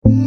अस्सलाम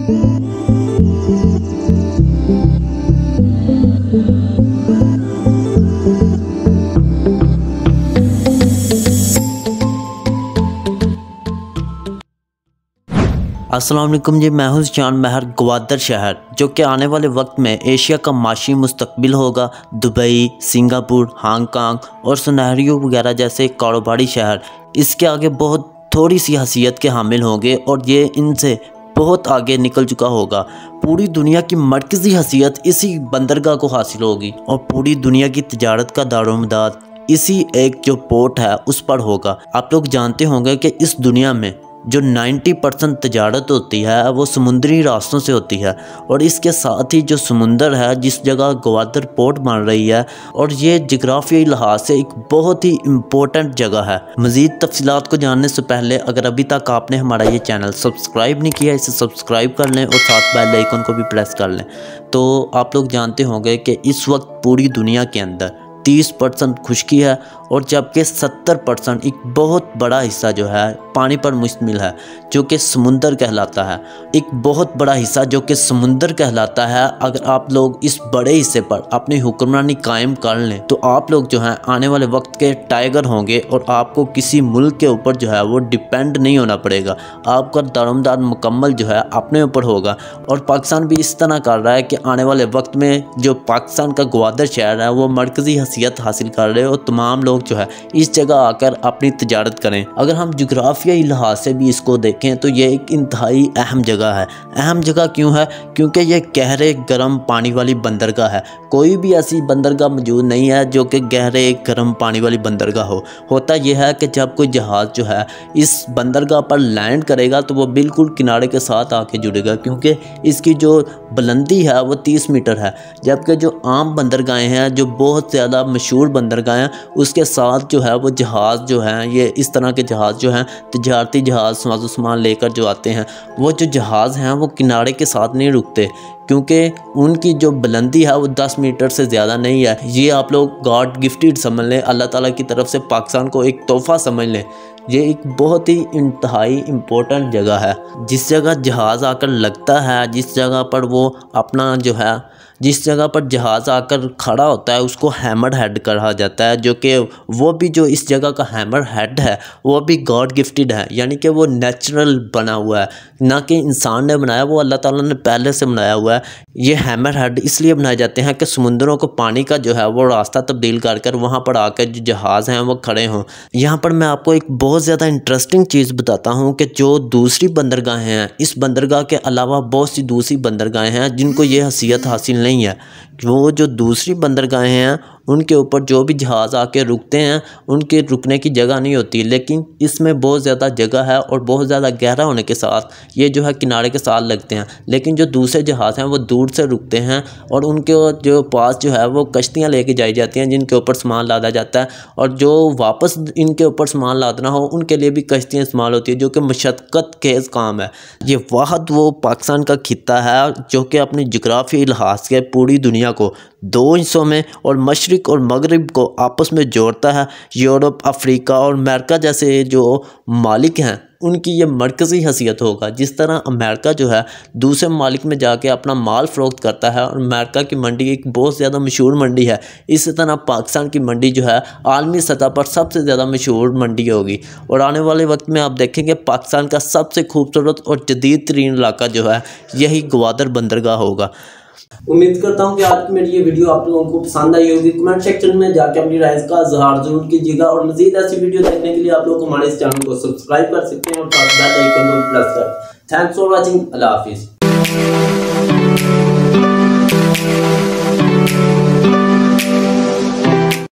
वालेकुम जी, मैं हूं जान महर। ग्वादर शहर जो कि आने वाले वक्त में एशिया का माशी मुस्तकबिल होगा। दुबई, सिंगापुर, हांगकांग और सुनहरियो वगैरह जैसे कारोबारी शहर इसके आगे बहुत थोड़ी सी हैसियत के हामिल होंगे और ये इनसे बहुत आगे निकल चुका होगा। पूरी दुनिया की मरकज़ी हैसियत इसी बंदरगाह को हासिल होगी और पूरी दुनिया की तिजारत का दारोमदार इसी एक जो पोर्ट है उस पर होगा। आप लोग जानते होंगे कि इस दुनिया में जो 90% तजारत होती है वो समुद्री रास्तों से होती है और इसके साथ ही जो समुंदर है जिस जगह ग्वादर पोर्ट बन रही है और ये जोग्राफियाई लिहाज से एक बहुत ही इम्पोर्टेंट जगह है। मज़ीद तफसीलात को जानने से पहले अगर अभी तक आपने हमारा ये चैनल सब्सक्राइब नहीं किया इसे सब्सक्राइब कर लें और साथ बेल आइकन को भी प्रेस कर लें। तो आप लोग जानते होंगे कि इस वक्त पूरी दुनिया के अंदर 30% खुश्की है और जबकि 70% एक बहुत बड़ा हिस्सा जो है पानी पर मुश्तमिल है जो कि समुंदर कहलाता है। एक बहुत बड़ा हिस्सा जो कि समुंदर कहलाता है। अगर आप लोग इस बड़े हिस्से पर अपनी हुक्मरानी कायम कर लें तो आप लोग जो हैं आने वाले वक्त के टाइगर होंगे और आपको किसी मुल्क के ऊपर जो है वो डिपेंड नहीं होना पड़ेगा। आपका दारोमदार मुकम्मल जो है अपने ऊपर होगा और पाकिस्तान भी इस तरह कर रहा है कि आने वाले वक्त में जो पाकिस्तान का ग्वादर शहर है वो मरकज़ी हैसियत हासिल कर रहे और तमाम लोग जो है इस जगह आकर अपनी तिजारत करें। अगर हम जोग्राफियाई लिहाज से भी इसको देखें तो ये एक इंतहाई अहम जगह है। अहम जगह क्यों है? क्योंकि ये गहरे गर्म पानी वाली बंदरगाह है। कोई भी ऐसी बंदरगाह मौजूद नहीं है जो कि गहरे गर्म पानी वाली बंदरगाह हो। होता यह है कि जब कोई जहाज़ जो है इस बंदरगाह पर लैंड करेगा तो वो बिल्कुल किनारे के साथ आके जुड़ेगा क्योंकि इसकी जो बुलंदी है वो 30 मीटर है। जबकि जो आम बंदरगाहें हैं जो बहुत ज़्यादा मशहूर बंदरगाहें हैं उसके साथ जो है वो जहाज़ जो हैं ये इस तरह के जहाज़ जो हैं तिजारती जहाज़ साजो सामान लेकर जो आते हैं वो जो जहाज़ हैं वो किनारे के साथ नहीं रुकते क्योंकि उनकी जो बुलंदी है वो 10 मीटर से ज़्यादा नहीं है। ये आप लोग गॉड गिफ्टेड समझ लें, अल्लाह ताला की तरफ से पाकिस्तान को एक तोहफ़ा समझ लें। ये एक बहुत ही इंतहाई इम्पोर्टेंट जगह है। जिस जगह जहाज़ आकर लगता है, जिस जगह पर वो अपना जो है जिस जगह पर जहाज़ आकर खड़ा होता है उसको हैमर हेड कहा जाता है जो कि वो भी जो इस जगह का हैमर हेड है वो भी गॉड गिफ्टेड है, यानी कि वो नेचुरल बना हुआ है, ना कि इंसान ने बनाया, वो अल्लाह ताला ने पहले से बनाया हुआ है। ये हैमर हेड इसलिए बनाए जाते हैं कि समुंदरों को पानी का जो है वो रास्ता तब्दील कर वहाँ पर आकर जो जहाज़ हैं वो खड़े हों। यहाँ पर मैं आपको एक बहुत ज़्यादा इंटरेस्टिंग चीज़ बताता हूँ कि जो दूसरी बंदरगाहें हैं इस बंदरगाह के अलावा बहुत सी दूसरी बंदरगाहें हैं जिनको ये हैसियत हासिल नहीं है। वो जो दूसरी बंदरगाहें हैं उनके ऊपर जो भी जहाज़ आके रुकते हैं उनके रुकने की जगह नहीं होती, लेकिन इसमें बहुत ज़्यादा जगह है और बहुत ज़्यादा गहरा होने के साथ ये जो है किनारे के साथ लगते हैं। लेकिन जो दूसरे जहाज़ हैं वो दूर से रुकते हैं और उनके जो पास जो है वो कश्तियाँ लेके जाई जाती हैं जिनके ऊपर सामान लादा जाता है और जो वापस इनके ऊपर सामान लादना हो उनके लिए भी कश्तियाँ इस्तेमाल होती है जो कि मशक्क़त खेज़ काम है। ये वाहद वो पाकिस्तान का खित्ता है जो कि अपनी जोग्राफी लिहाज से पूरी दुनिया को दो हिस्सों में और मशरिक और मगरिब को आपस में जोड़ता है। यूरोप, अफ्रीका और अमेरिका जैसे जो मालिक हैं उनकी ये मरकज़ी हैसियत होगा। जिस तरह अमेरिका जो है दूसरे मालिक में जाके अपना माल फ़रोख्त करता है और अमेरिका की मंडी एक बहुत ज़्यादा मशहूर मंडी है, इसी तरह पाकिस्तान की मंडी जो है आलमी सतह पर सबसे ज़्यादा मशहूर मंडी होगी। और आने वाले वक्त में आप देखेंगे पाकिस्तान का सबसे खूबसूरत और जदीद तरीन इलाका जो है यही ग्वादर बंदरगाह होगा। उम्मीद करता हूँ कि आज की मेरी ये वीडियो आप लोगों को पसंद आई होगी। कमेंट सेक्शन में जाकर अपनी राय का इज़हार जरूर कीजिएगा और मज़ीद ऐसी वीडियो देखने के लिए आप लोग हमारे इस चैनल को सब्सक्राइब कर सकते हैं और साथ बेल आइकन को प्रेस कर। Thanks for watching. अल्लाह हाफिज़।